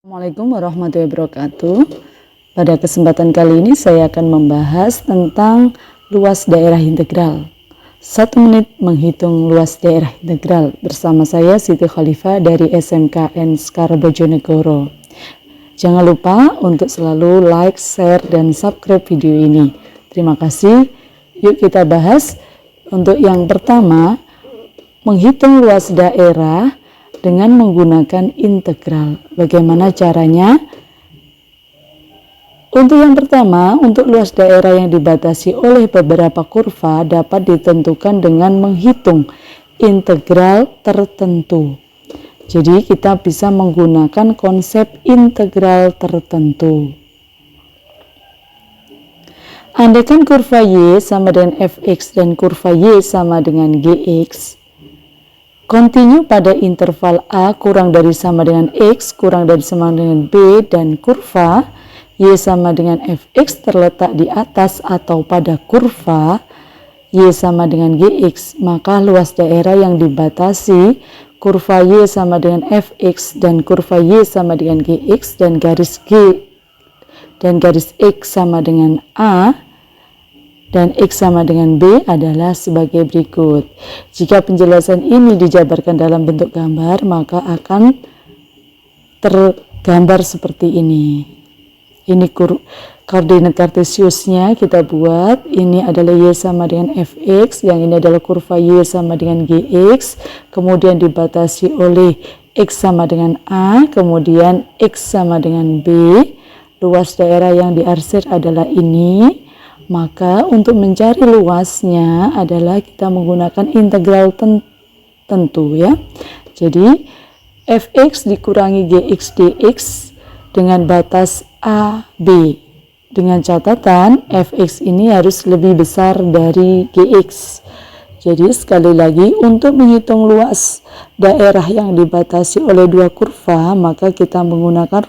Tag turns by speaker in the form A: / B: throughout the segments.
A: Assalamualaikum warahmatullahi wabarakatuh. Pada kesempatan kali ini saya akan membahas tentang luas daerah integral. 1 menit menghitung luas daerah integral bersama saya Siti Khalifah dari SMKN Sekar Bojonegoro. Jangan lupa untuk selalu like, share, dan subscribe video ini. Terima kasih. Yuk kita bahas. Untuk yang pertama, menghitung luas daerah dengan menggunakan integral. Bagaimana caranya? Untuk yang pertama, untuk luas daerah yang dibatasi oleh beberapa kurva dapat ditentukan dengan menghitung integral tertentu. Jadi kita bisa menggunakan konsep integral tertentu. Andaikan kurva Y sama dengan fx dan kurva Y sama dengan gx, kontinu pada interval A kurang dari sama dengan X, kurang dari sama dengan B, dan kurva Y sama dengan Fx terletak di atas atau pada kurva Y sama dengan Gx, maka luas daerah yang dibatasi kurva Y sama dengan Fx dan kurva Y sama dengan Gx dan garis G dan garis X sama dengan A dan X sama dengan B adalah sebagai berikut. Jika penjelasan ini dijabarkan dalam bentuk gambar, maka akan tergambar seperti ini. Ini koordinat kartesiusnya kita buat. Ini adalah Y sama dengan Fx, yang ini adalah kurva Y sama dengan Gx, kemudian dibatasi oleh X sama dengan A, kemudian X sama dengan B. Luas daerah yang diarsir adalah ini. Maka untuk mencari luasnya adalah kita menggunakan integral tentu ya. Jadi fx dikurangi gx dx dengan batas a b. Dengan catatan fx ini harus lebih besar dari gx. Jadi sekali lagi, untuk menghitung luas daerah yang dibatasi oleh dua kurva, maka kita menggunakan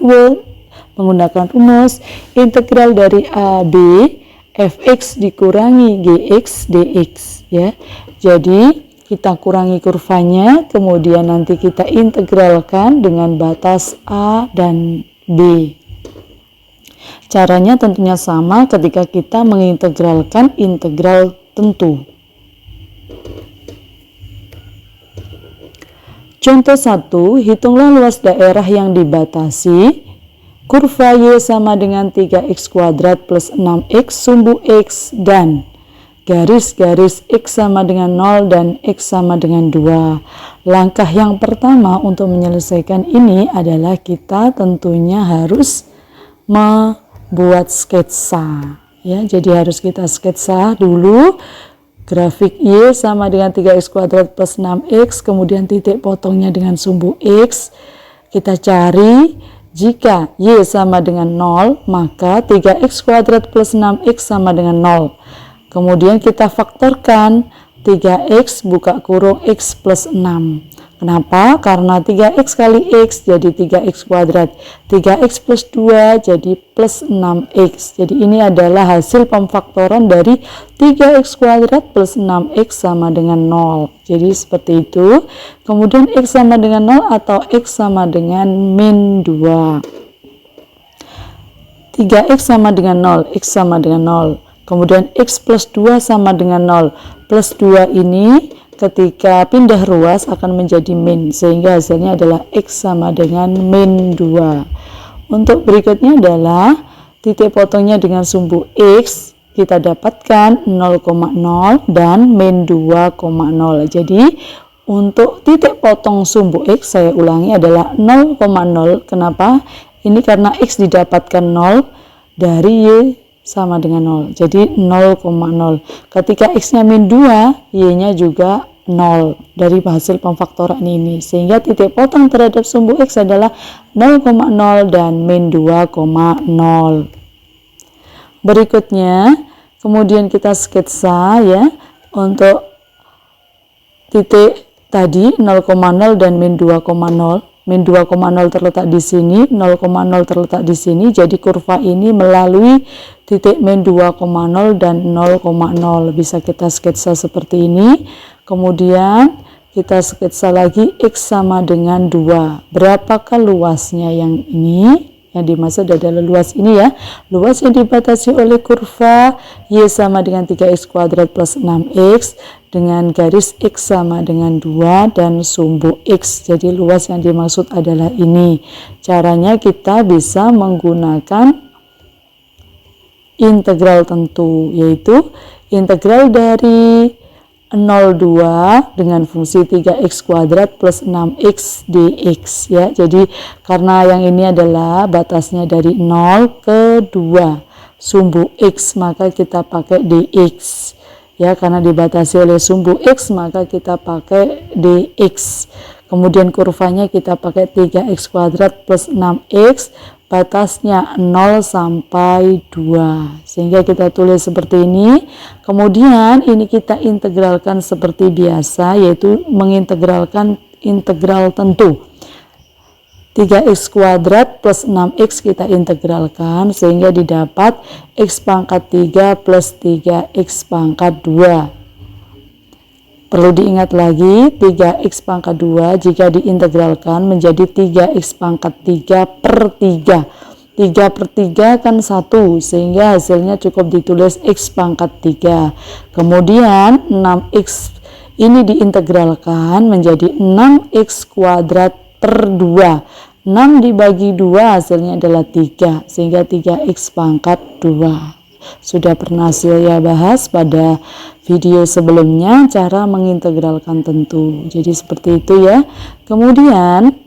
A: rumus integral dari a b fx dikurangi gx dx ya. Jadi kita kurangi kurvanya, kemudian nanti kita integralkan dengan batas a dan b. Caranya tentunya sama ketika kita mengintegralkan integral tentu. Contoh 1, hitunglah luas daerah yang dibatasi kurva Y sama dengan 3x kuadrat plus 6x sumbu X dan garis-garis X sama dengan 0 dan X sama dengan 2. Langkah yang pertama untuk menyelesaikan ini adalah kita tentunya harus membuat sketsa ya. Jadi harus kita sketsa dulu grafik Y sama dengan 3x kuadrat plus 6x, kemudian titik potongnya dengan sumbu X. Kita cari jika Y sama dengan 0, maka 3x kuadrat plus 6x sama dengan 0. Kemudian kita faktorkan 3x buka kurung x plus 6. Kenapa? Karena 3x kali x jadi 3x kuadrat. 3x plus 2 jadi plus 6x. Jadi ini adalah hasil pemfaktoran dari 3x kuadrat plus 6x sama dengan 0. Jadi seperti itu. Kemudian x sama dengan 0 atau x sama dengan min 2. 3x sama dengan 0, x sama dengan 0. Kemudian x plus 2 sama dengan 0. Plus 2 ini ketika pindah ruas akan menjadi min, sehingga hasilnya adalah x sama dengan min 2. Untuk berikutnya adalah titik potongnya dengan sumbu x, kita dapatkan 0,0 dan min 2,0. Jadi untuk titik potong sumbu x, saya ulangi, adalah 0,0. Kenapa? Ini karena x didapatkan 0 dari y sama dengan 0. Jadi 0,0. Ketika x-nya min 2, y-nya juga 0 dari hasil pemfaktoran ini, sehingga titik potong terhadap sumbu x adalah 0,0 dan min 2,0. Berikutnya, kemudian kita sketsa ya untuk titik tadi 0,0 dan min 2,0. Min 2,0 terletak di sini, 0,0 terletak di sini. Jadi kurva ini melalui titik min 2,0 dan 0,0. Bisa kita sketsa seperti ini. Kemudian kita sketsa lagi X sama dengan 2. Berapakah luasnya yang ini? Yang dimaksud adalah luas ini ya. Luas yang dibatasi oleh kurva Y sama dengan 3x kuadrat plus 6x dengan garis X sama dengan 2 dan sumbu X. Jadi luas yang dimaksud adalah ini. Caranya kita bisa menggunakan integral tentu, yaitu integral dari 0,2 dengan fungsi 3x kuadrat plus 6x dx ya. Jadi karena yang ini adalah batasnya dari 0 ke 2 sumbu x, maka kita pakai dx ya, karena dibatasi oleh sumbu x maka kita pakai dx. Kemudian kurvanya kita pakai 3x kuadrat plus 6x, batasnya 0 sampai 2, sehingga kita tulis seperti ini. Kemudian ini kita integralkan seperti biasa, yaitu mengintegralkan integral tentu. 3x kuadrat plus 6x kita integralkan sehingga didapat x pangkat 3 plus 3x pangkat 2. Perlu diingat lagi, 3x pangkat 2 jika diintegralkan menjadi 3x pangkat 3 per 3. 3 per 3 kan 1, sehingga hasilnya cukup ditulis x pangkat 3. Kemudian 6x ini diintegralkan menjadi 6x kuadrat per 2. 6 dibagi 2 hasilnya adalah 3, sehingga 3x pangkat 2. Sudah pernah saya bahas pada video sebelumnya cara mengintegralkan tentu. Jadi seperti itu ya. Kemudian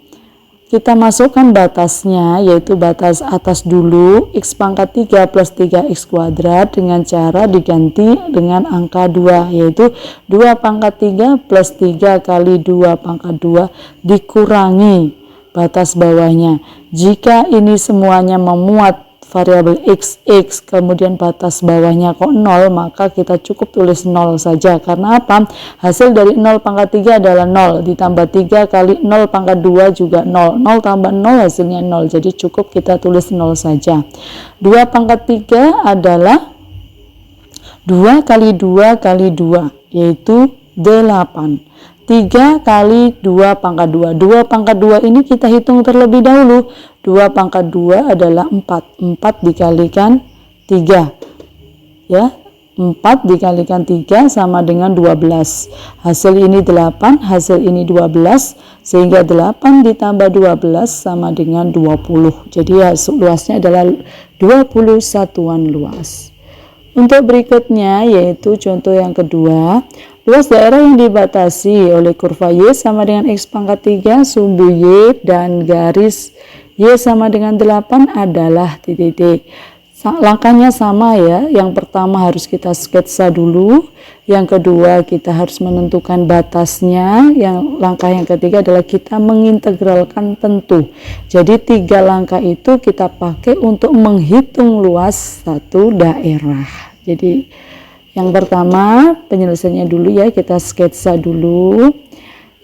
A: kita masukkan batasnya, yaitu batas atas dulu x pangkat 3 plus 3x kuadrat dengan cara diganti dengan angka 2, yaitu 2 pangkat 3 plus 3 kali 2 pangkat 2 dikurangi batas bawahnya. Jika ini semuanya memuat variabel x, kemudian batas bawahnya kok 0, maka kita cukup tulis 0 saja. Karena apa? Hasil dari 0 pangkat 3 adalah 0, ditambah 3 kali 0 pangkat 2 juga 0. 0 tambah 0 hasilnya 0, jadi cukup kita tulis 0 saja. 2 pangkat 3 adalah 2 kali 2 kali 2, yaitu 8. 3 kali 2 pangkat 2. 2 pangkat 2 ini kita hitung terlebih dahulu. 2 pangkat 2 adalah 4. 4 dikalikan 3. Ya, 4 dikalikan 3 sama dengan 12. Hasil ini 8, hasil ini 12, sehingga 8 ditambah 12 sama dengan 20. Jadi luasnya adalah 20 satuan luas. Untuk berikutnya yaitu contoh yang kedua, luas daerah yang dibatasi oleh kurva Y sama dengan X pangkat 3 sumbu Y dan garis Y sama dengan 8 adalah titik-titik. Langkahnya sama ya, yang pertama harus kita sketsa dulu, yang kedua kita harus menentukan batasnya, langkah yang ketiga adalah kita mengintegralkan tentu. Jadi 3 langkah itu kita pakai untuk menghitung luas satu daerah. Jadi yang pertama penyelesaiannya dulu ya, kita sketsa dulu.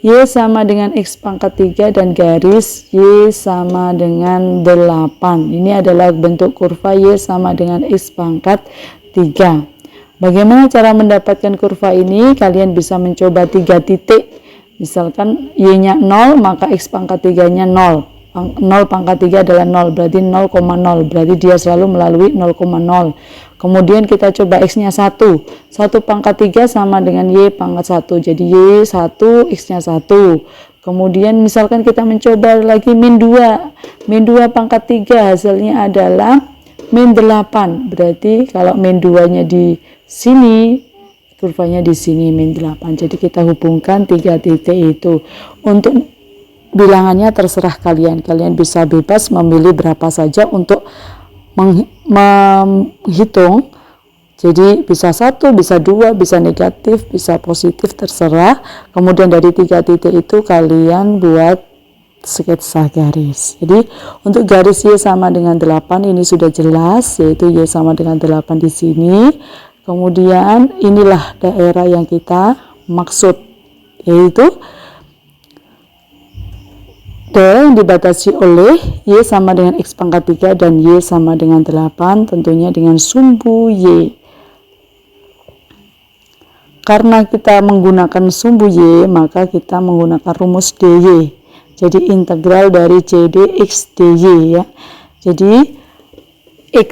A: Y sama dengan X pangkat 3 dan garis Y sama dengan 8. Ini adalah bentuk kurva Y sama dengan X pangkat 3. Bagaimana cara mendapatkan kurva ini? Kalian bisa mencoba 3 titik. Misalkan Y-nya 0, maka X pangkat 3-nya 0. 0 pangkat 3 adalah 0, berarti 0,0. Berarti dia selalu melalui 0,0. Kemudian kita coba X-nya 1. 1 pangkat 3 sama dengan Y pangkat 1. Jadi Y 1, X-nya 1. Kemudian misalkan kita mencoba lagi min 2. Min 2 pangkat 3 hasilnya adalah min 8. Berarti kalau min 2-nya di sini, kurvanya di sini min 8. Jadi kita hubungkan 3 titik itu. Untuk bilangannya terserah kalian. Kalian bisa bebas memilih berapa saja untuk menghitung. Jadi bisa 1, bisa 2, bisa negatif, bisa positif, terserah. Kemudian dari 3 titik itu kalian buat sketsa garis. Jadi untuk garis Y sama dengan 8 ini sudah jelas, yaitu Y sama dengan 8 di sini. Kemudian inilah daerah yang kita maksud, yaitu daerah yang dibatasi oleh Y sama dengan X pangkat 3 dan Y sama dengan 8, tentunya dengan sumbu Y. karena kita menggunakan sumbu Y, maka kita menggunakan rumus DY. Jadi integral dari CD X DY ya. Jadi X,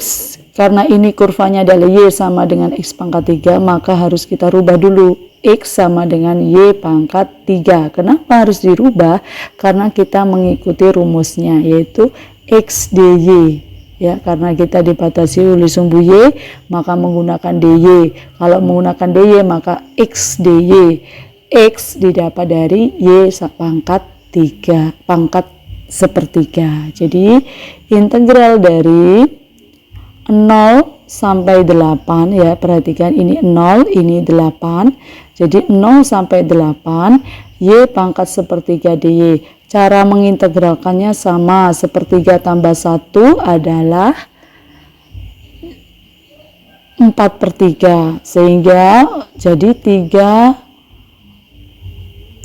A: karena ini kurvanya adalah Y sama dengan X pangkat 3, maka harus kita rubah dulu. X sama dengan Y pangkat 3. Kenapa harus dirubah? Karena kita mengikuti rumusnya, yaitu X DY. Ya, karena kita dibatasi oleh sumbu Y, maka menggunakan DY. Kalau menggunakan DY, maka X DY. X didapat dari Y pangkat 3, pangkat sepertiga. Jadi integral dari 0 sampai 8 ya, perhatikan ini 0, ini 8. Jadi 0 sampai 8 Y pangkat sepertiga DY. Cara mengintegralkannya sama, sepertiga tambah 1 adalah 4/3, sehingga jadi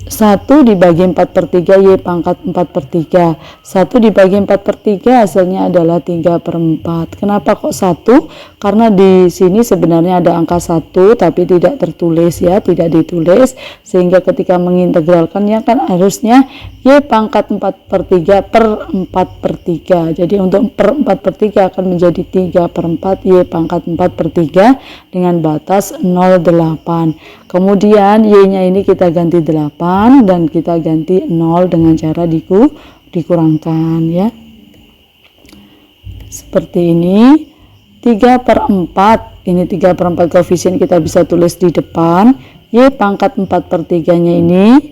A: 1 dibagi 4/3 Y pangkat 4/3. 1 dibagi 4/3 hasilnya adalah 3/4. Kenapa kok 1? Karena di sini sebenarnya ada angka 1 tapi tidak tertulis ya, tidak ditulis, sehingga ketika mengintegralkannya kan harusnya Y pangkat 4/3 per 4/3. Jadi untuk per 4/3 akan menjadi 3/4 Y pangkat 4/3 dengan batas 0,8. Kemudian Y-nya ini kita ganti 8 dan kita ganti 0 dengan cara dikurangkan ya. Seperti ini. 3/4. Ini 3/4 koefisien kita bisa tulis di depan. Y pangkat 4/3 nya ini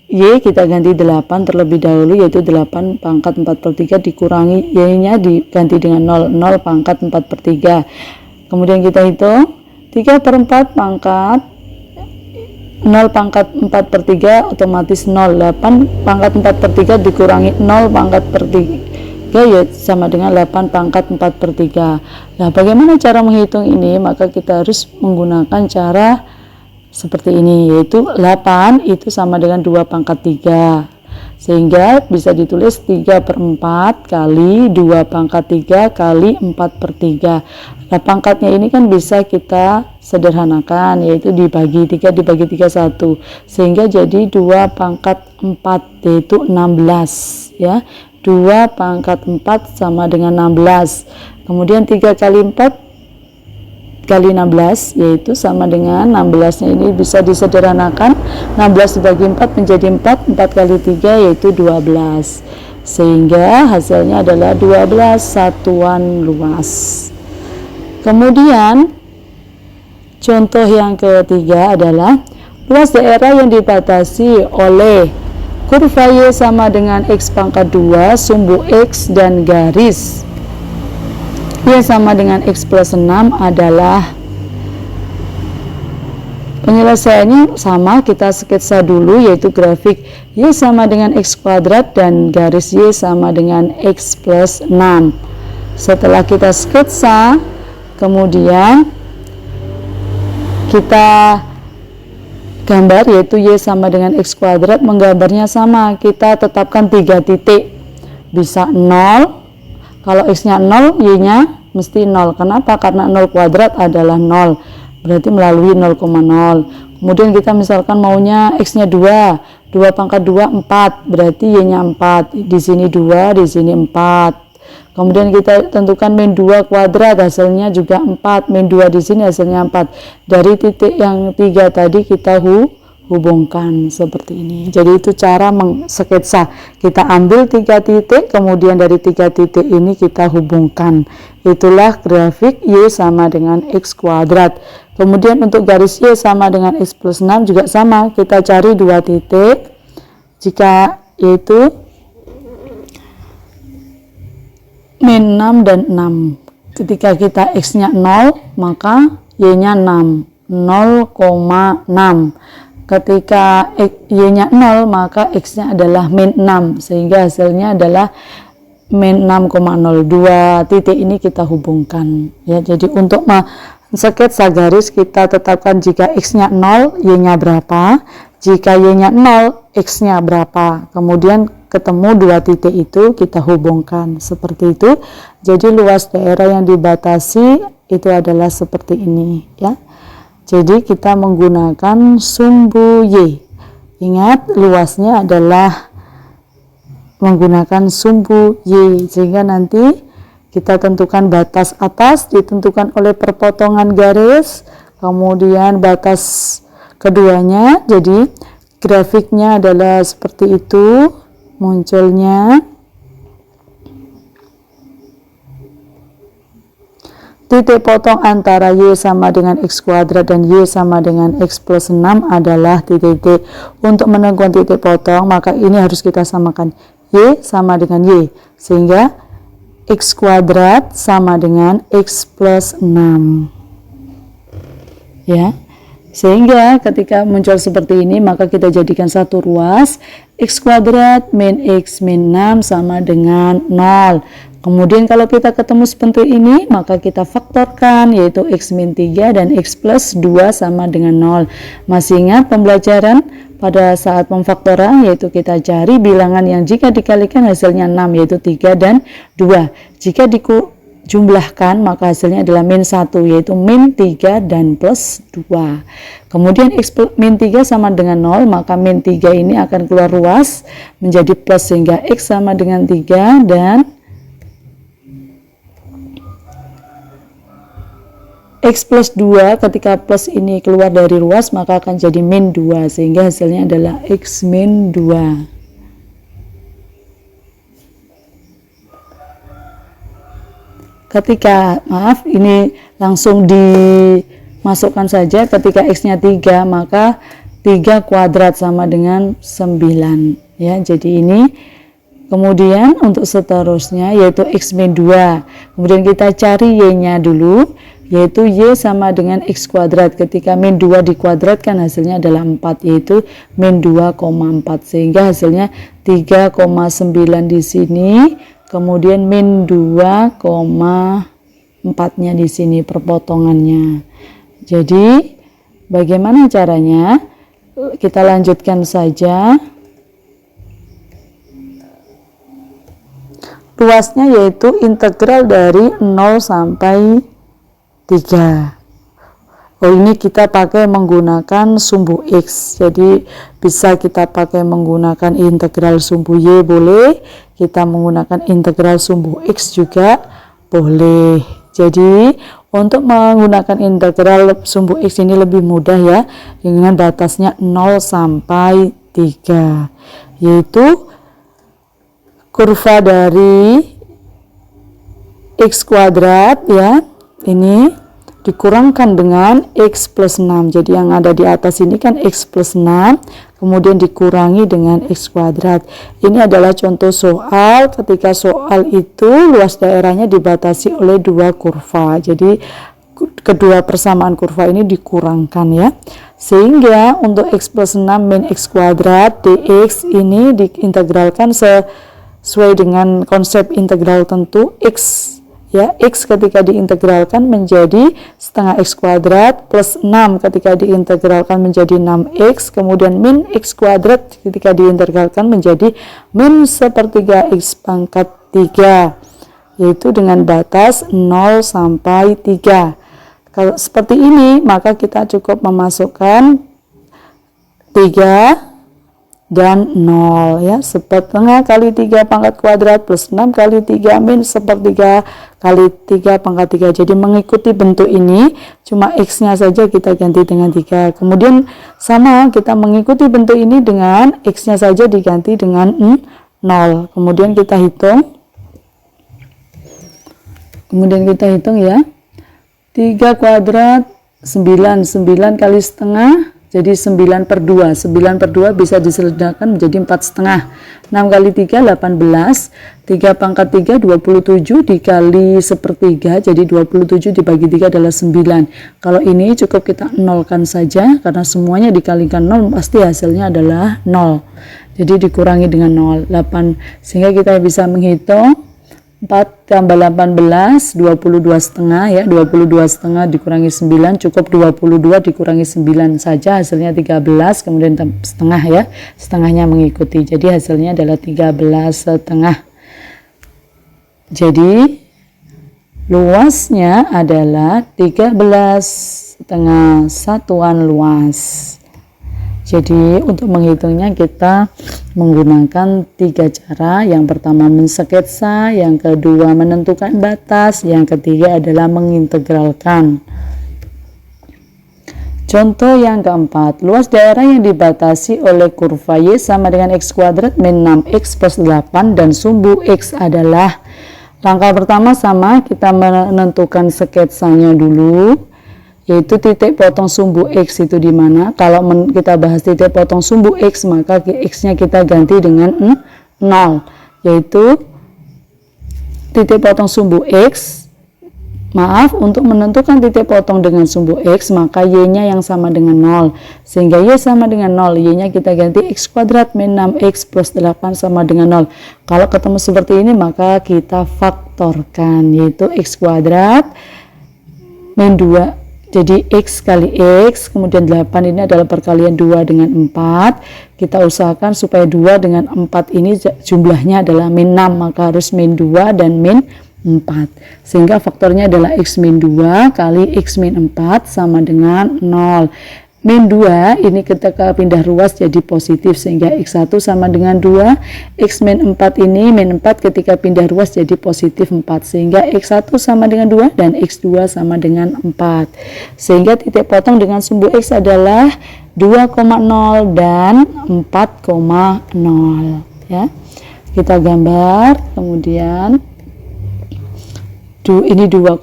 A: Y kita ganti 8 terlebih dahulu, yaitu 8 pangkat 4/3 dikurangi Y-nya diganti dengan 0, 0 pangkat 4/3. Kemudian kita hitung 3/4 pangkat 0 pangkat 4/3 otomatis 0. 8 pangkat 4/3 dikurangi 0 pangkat per 3 ya sama dengan 8 pangkat 4/3. Nah, bagaimana cara menghitung ini? Maka kita harus menggunakan cara seperti ini, yaitu 8 itu sama dengan 2 pangkat 3. Sehingga bisa ditulis 3/4 kali 2 pangkat 3 kali 4/3. Nah, pangkatnya ini kan bisa kita sederhanakan, yaitu dibagi 3 dibagi 3 1, sehingga jadi 2 pangkat 4 yaitu 16 ya. 2 pangkat 4 sama dengan 16. Kemudian 3 kali 4 kali 16 yaitu sama dengan 16 nya ini bisa disederhanakan, 16 dibagi 4 menjadi 4, 4 kali 3 yaitu 12, sehingga hasilnya adalah 12 satuan luas. Kemudian contoh yang ketiga adalah luas daerah yang dibatasi oleh kurva Y sama dengan X pangkat 2, sumbu X dan garis Y sama dengan X plus 6 adalah, penyelesaiannya sama, kita sketsa dulu, yaitu grafik Y sama dengan X kuadrat dan garis Y sama dengan X plus 6. Setelah kita sketsa, kemudian kita gambar, yaitu Y sama dengan X kuadrat, menggambarnya sama, kita tetapkan 3 titik, bisa 0, kalau X nya 0, Y nya mesti 0. Kenapa? Karena 0 kuadrat adalah 0, berarti melalui 0,0. Kemudian kita misalkan maunya X nya 2, 2 pangkat 2 4, berarti Y nya 4, di sini 2, di sini 4. Kemudian kita tentukan min 2 kuadrat, hasilnya juga 4, min 2 di sini hasilnya 4. Dari titik yang 3 tadi kita hubungkan seperti ini. Jadi itu cara sketsa. Kita ambil 3 titik, kemudian dari 3 titik ini kita hubungkan. Itulah grafik Y sama dengan X kuadrat. Kemudian untuk garis Y sama dengan X plus 6 juga sama. Kita cari 2 titik, jika yaitu min 6 dan 6. Ketika kita X nya 0, maka Y nya 6, 0,6. Ketika Y nya 0, maka X nya adalah min 6, sehingga hasilnya adalah min 6,02. Titik ini kita hubungkan ya. Jadi untuk sketsa garis kita tetapkan jika X nya 0, Y nya berapa, jika Y nya 0, X nya berapa, kemudian ketemu 2 titik itu kita hubungkan seperti itu. Jadi luas daerah yang dibatasi itu adalah seperti ini ya. Jadi kita menggunakan sumbu Y. Ingat, luasnya adalah menggunakan sumbu Y, sehingga nanti kita tentukan batas atas ditentukan oleh perpotongan garis, kemudian batas keduanya. Jadi grafiknya adalah seperti itu munculnya. Titik potong antara Y sama dengan X kuadrat dan Y sama dengan X plus 6 adalah titik-titik. Untuk menemukan titik potong, maka ini harus kita samakan. Y sama dengan Y, sehingga X kuadrat sama dengan X plus 6. Ya, sehingga ketika muncul seperti ini, maka kita jadikan satu ruas. X kuadrat min X min 6 sama dengan 0. Kemudian kalau kita ketemu seperti ini, maka kita faktorkan, yaitu X min 3 dan X plus 2 sama dengan 0. Masih ingat pembelajaran pada saat pemfaktoran, yaitu kita cari bilangan yang jika dikalikan hasilnya 6, yaitu 3 dan 2. Jika dijumlahkan, maka hasilnya adalah min 1, yaitu min 3 dan plus 2. Kemudian X min 3 sama dengan 0, maka min 3 ini akan keluar ruas menjadi plus, sehingga X sama dengan 3 dan X plus 2, ketika plus ini keluar dari ruas maka akan jadi min 2, sehingga hasilnya adalah X min 2. Ketika, ini langsung dimasukkan saja, ketika X nya 3 maka 3 kuadrat sama dengan 9 ya. Jadi ini, kemudian untuk seterusnya yaitu X min 2, kemudian kita cari Y nya dulu, yaitu Y sama dengan X kuadrat. Ketika min 2 dikuadratkan hasilnya adalah 4, yaitu min 2,4, sehingga hasilnya 3,9 di sini, kemudian min 2,4 nya di sini perpotongannya. Jadi bagaimana caranya? Kita lanjutkan saja. Luasnya yaitu integral dari 0 sampai 3. Oh, ini kita pakai menggunakan sumbu X, jadi bisa kita pakai menggunakan integral sumbu Y boleh, kita menggunakan integral sumbu X juga boleh. Jadi untuk menggunakan integral sumbu X ini lebih mudah ya, dengan batasnya 0 sampai 3, yaitu kurva dari X kuadrat ya, ini dikurangkan dengan X plus 6. Jadi yang ada di atas ini kan X plus 6, kemudian dikurangi dengan X kuadrat. Ini adalah contoh soal ketika soal itu luas daerahnya dibatasi oleh dua kurva. Jadi kedua persamaan kurva ini dikurangkan ya. Sehingga untuk X plus 6 min X kuadrat dx ini diintegralkan sesuai dengan konsep integral tentu X. Ya, X ketika diintegralkan menjadi setengah X kuadrat plus 6 ketika diintegralkan menjadi 6X, kemudian min X kuadrat ketika diintegralkan menjadi min sepertiga X pangkat 3, yaitu dengan batas 0 sampai 3. Kalau seperti ini maka kita cukup memasukkan 3 dan 0 ya, setengah kali 3 pangkat kuadrat plus 6 kali 3 min sepertiga kali 3 pangkat 3. Jadi mengikuti bentuk ini, cuma X nya saja kita ganti dengan 3. Kemudian sama, kita mengikuti bentuk ini dengan X nya saja diganti dengan 0. Kemudian kita hitung ya, 3 kuadrat 9 kali setengah, jadi 9 per 2. 9 per 2 bisa disederhanakan menjadi 4 setengah. 6 kali 3, 18. 3 pangkat 3, 27 dikali sepertiga, jadi 27 dibagi 3 adalah 9. Kalau ini cukup kita nolkan saja, karena semuanya dikalikan 0, pasti hasilnya adalah 0. Jadi dikurangi dengan 0, 8. Sehingga kita bisa menghitung 4 tambah 18, 22 setengah ya, 22 setengah dikurangi 9 cukup 22 dikurangi 9 saja, hasilnya 13, kemudian setengah ya, setengahnya mengikuti, jadi hasilnya adalah 13 setengah. Jadi luasnya adalah 13 setengah satuan luas. Jadi untuk menghitungnya kita menggunakan 3 cara. Yang pertama mensketsa, yang kedua menentukan batas, yang ketiga adalah mengintegralkan. Contoh yang keempat, luas daerah yang dibatasi oleh kurva Y sama dengan X kuadrat min 6X plus 8 dan sumbu X adalah, langkah pertama sama, kita menentukan sketsanya dulu, yaitu titik potong sumbu X itu di mana. Kalau kita bahas titik potong sumbu X, maka X-nya kita ganti dengan 0, yaitu titik potong sumbu X. Maaf, untuk menentukan titik potong dengan sumbu X, maka Y-nya yang sama dengan 0. Sehingga Y sama dengan 0, Y-nya kita ganti X kuadrat min 6X plus 8 sama dengan 0. Kalau ketemu seperti ini, maka kita faktorkan, yaitu X kuadrat min 2. Jadi X kali X, kemudian 8 ini adalah perkalian 2 dengan 4. Kita usahakan supaya 2 dengan 4 ini jumlahnya adalah min 6, maka harus min 2 dan min 4. Sehingga faktornya adalah X min 2 kali X min 4 sama dengan 0. Min 2 ini ketika pindah ruas jadi positif, sehingga X1 sama dengan 2. X min 4 ini, min 4 ketika pindah ruas jadi positif 4, sehingga X1 sama dengan 2 dan X2 sama dengan 4. Sehingga titik potong dengan sumbu X adalah 2,0 dan 4,0 ya. Kita gambar, kemudian ini 2,0,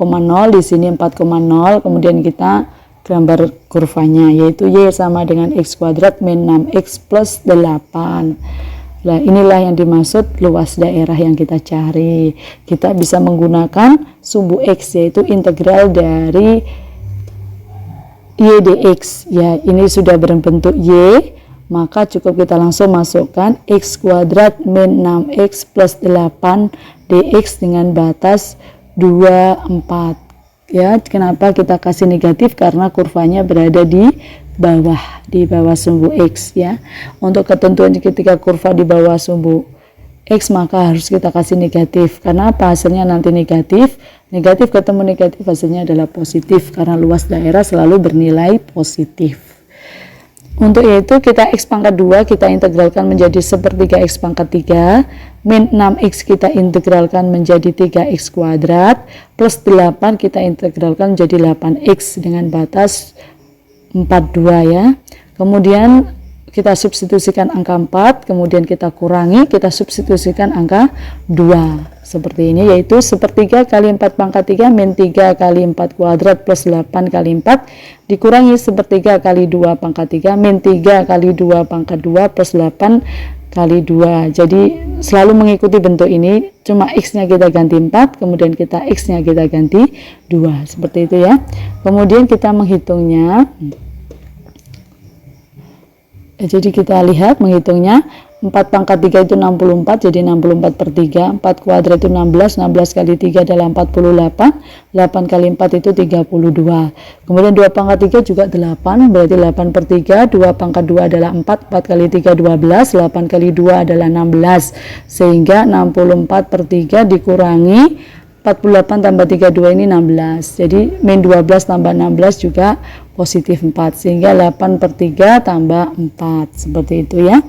A: di sini 4,0, kemudian kita gambar kurvanya, yaitu Y sama dengan X kuadrat min 6X plus 8. Nah, inilah yang dimaksud luas daerah yang kita cari. Kita bisa menggunakan sumbu X, yaitu integral dari Y dx. Ya, ini sudah berbentuk Y, maka cukup kita langsung masukkan X kuadrat min 6X plus 8 dx dengan batas 2, 4 ya. Kenapa kita kasih negatif? Karena kurvanya berada di bawah sumbu X ya. Untuk ketentuan ketika kurva di bawah sumbu X, maka harus kita kasih negatif. Karena apa? Hasilnya nanti negatif ketemu negatif, hasilnya adalah positif, karena luas daerah selalu bernilai positif. Untuk yaitu kita X pangkat 2 kita integralkan menjadi sepertiga X pangkat 3, min 6X kita integralkan menjadi 3X kuadrat, plus 8 kita integralkan menjadi 8X dengan batas 42 ya. Kemudian kita substitusikan angka 4, kemudian kita kurangi, kita substitusikan angka 2. Seperti ini, yaitu sepertiga kali 4 pangkat 3 min 3 kali 4 kuadrat plus 8 kali 4 dikurangi sepertiga kali 2 pangkat 3 min 3 kali 2 pangkat 2 plus 8 kali 2. Jadi selalu mengikuti bentuk ini, cuma X-nya kita ganti 4, kemudian kita X-nya kita ganti 2. Seperti itu ya. Kemudian kita menghitungnya. Jadi kita lihat menghitungnya, 4 pangkat 3 itu 64, jadi 64 per 3, 4 kuadrat itu 16, 16 kali 3 adalah 48, 8 kali 4 itu 32. Kemudian 2 pangkat 3 juga 8, berarti 8 per 3, 2 pangkat 2 adalah 4, 4 kali 3 12, 8 kali 2 adalah 16, sehingga 64 per 3 dikurangi 48 tambah 32 ini 16, jadi min 12 tambah 16 juga positif 4, sehingga 8 per 3 tambah 4, seperti itu ya.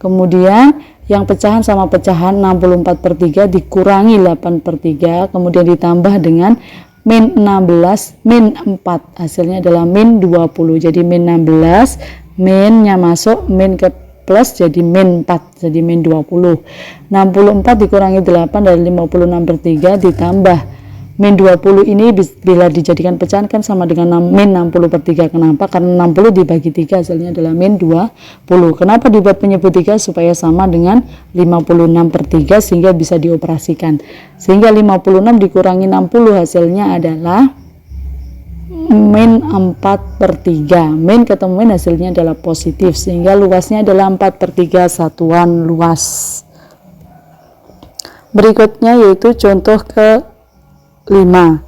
A: Kemudian yang pecahan sama pecahan, 64 per 3 dikurangi 8 per 3, kemudian ditambah dengan min 16 min 4, hasilnya adalah min 20, jadi min 16, minnya masuk, min ke plus jadi min 4, jadi min 20. 64 dikurangi 8 dari 56 per 3 ditambah min 20 ini bila dijadikan pecahan kan sama dengan min 60 per 3. Kenapa? Karena 60 dibagi 3 hasilnya adalah min 20. Kenapa dibuat penyebut 3? Supaya sama dengan 56 per 3 sehingga bisa dioperasikan. Sehingga 56 dikurangi 60 hasilnya adalah min 4 per 3. Min ketemu min hasilnya adalah positif, sehingga luasnya adalah 4 per 3 satuan luas. Berikutnya yaitu contoh ke 5.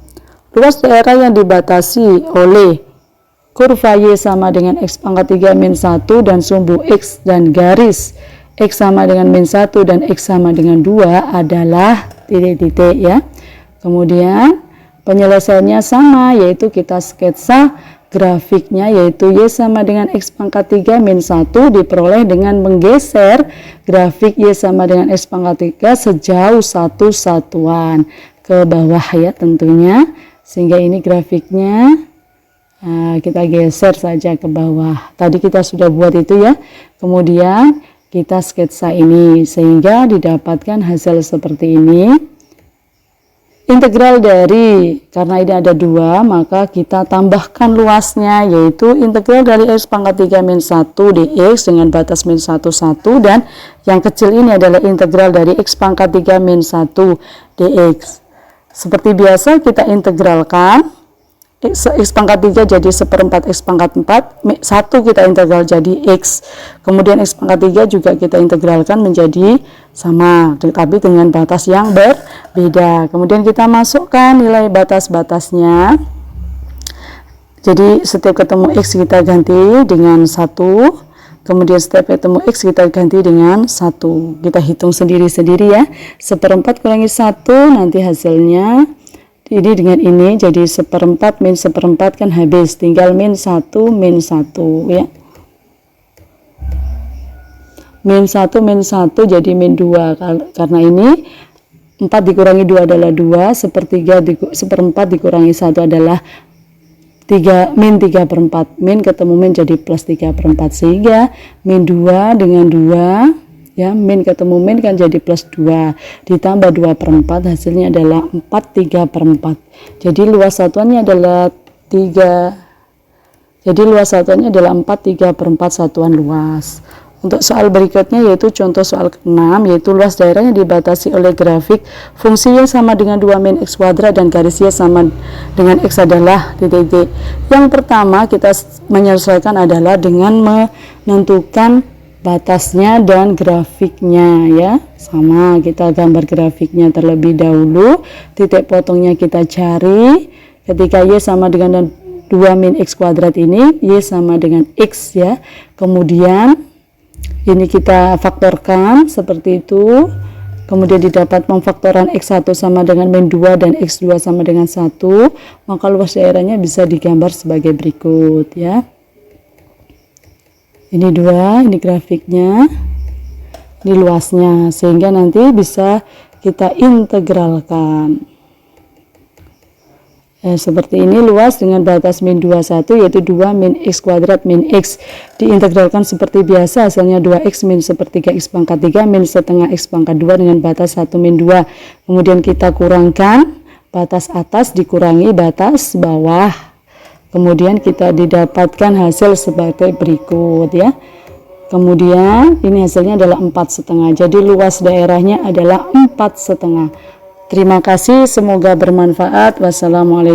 A: Luas daerah yang dibatasi oleh kurva Y sama dengan X pangkat 3 min 1 dan sumbu X dan garis X sama dengan min 1 dan X sama dengan 2 adalah titik-titik ya. Kemudian penyelesaiannya sama, yaitu kita sketsa grafiknya, yaitu Y sama dengan X pangkat 3 min 1 diperoleh dengan menggeser grafik Y sama dengan X pangkat 3 sejauh 1 satuan ke bawah ya tentunya, sehingga ini grafiknya kita geser saja ke bawah. Tadi kita sudah buat itu ya, kemudian kita sketsa ini sehingga didapatkan hasil seperti ini. Integral dari, karena ini ada 2, maka kita tambahkan luasnya, yaitu integral dari X pangkat 3 min 1 dx dengan batas min 1, 1, dan yang kecil ini adalah integral dari X pangkat 3 min 1 dx. Seperti biasa kita integralkan, X pangkat 3 jadi 1/4 X pangkat 4, 1 kita integral jadi X, kemudian X pangkat 3 juga kita integralkan menjadi sama, tetapi dengan batas yang berbeda. Kemudian kita masukkan nilai batas-batasnya, jadi setiap ketemu X kita ganti dengan 1, kemudian setiap ketemu X kita ganti dengan 1. Kita hitung sendiri-sendiri ya, 1/4 kurangi 1, nanti hasilnya ini dengan ini jadi 1/4 min 1/4 kan habis, tinggal min 1 ya. Min 1 jadi min 2, karena ini 4 dikurangi 2 adalah 2, 1/4 dikurangi 1 adalah 3, min 3/4, min ketemu min jadi plus 3/4, sehingga min 2 dengan 2 ya, min ketemu min kan jadi plus 2 ditambah 2/4, hasilnya adalah 4 3/4. Jadi luas satuannya adalah 4 3/4 satuan luas. Untuk soal berikutnya yaitu contoh soal ke-6, yaitu luas daerahnya dibatasi oleh grafik fungsi Y sama dengan 2 min X kuadrat dan garis Y sama dengan X adalah titik-titik. Yang pertama kita menyelesaikan adalah dengan menentukan batasnya dan grafiknya ya. Sama, kita gambar grafiknya terlebih dahulu, titik potongnya kita cari. Ketika Y sama dengan 2 min X kuadrat ini, Y sama dengan X ya. Kemudian ini kita faktorkan seperti itu, kemudian didapat pemfaktoran X1 sama dengan min 2 dan X2 sama dengan 1, maka luas daerahnya bisa digambar sebagai berikut ya. Ini 2, ini grafiknya, ini luasnya, sehingga nanti bisa kita integralkan. Seperti ini luas dengan batas min 21, yaitu 2 min X kuadrat min X. Diintegralkan seperti biasa, hasilnya 2X min 1/3 X pangkat 3 min setengah X pangkat 2 dengan batas 1 min 2. Kemudian kita kurangkan batas atas dikurangi batas bawah. Kemudian kita didapatkan hasil sebagai berikut ya. Kemudian ini hasilnya adalah 4,5. Jadi luas daerahnya adalah 4,5. Terima kasih, semoga bermanfaat. Wassalamualaikum.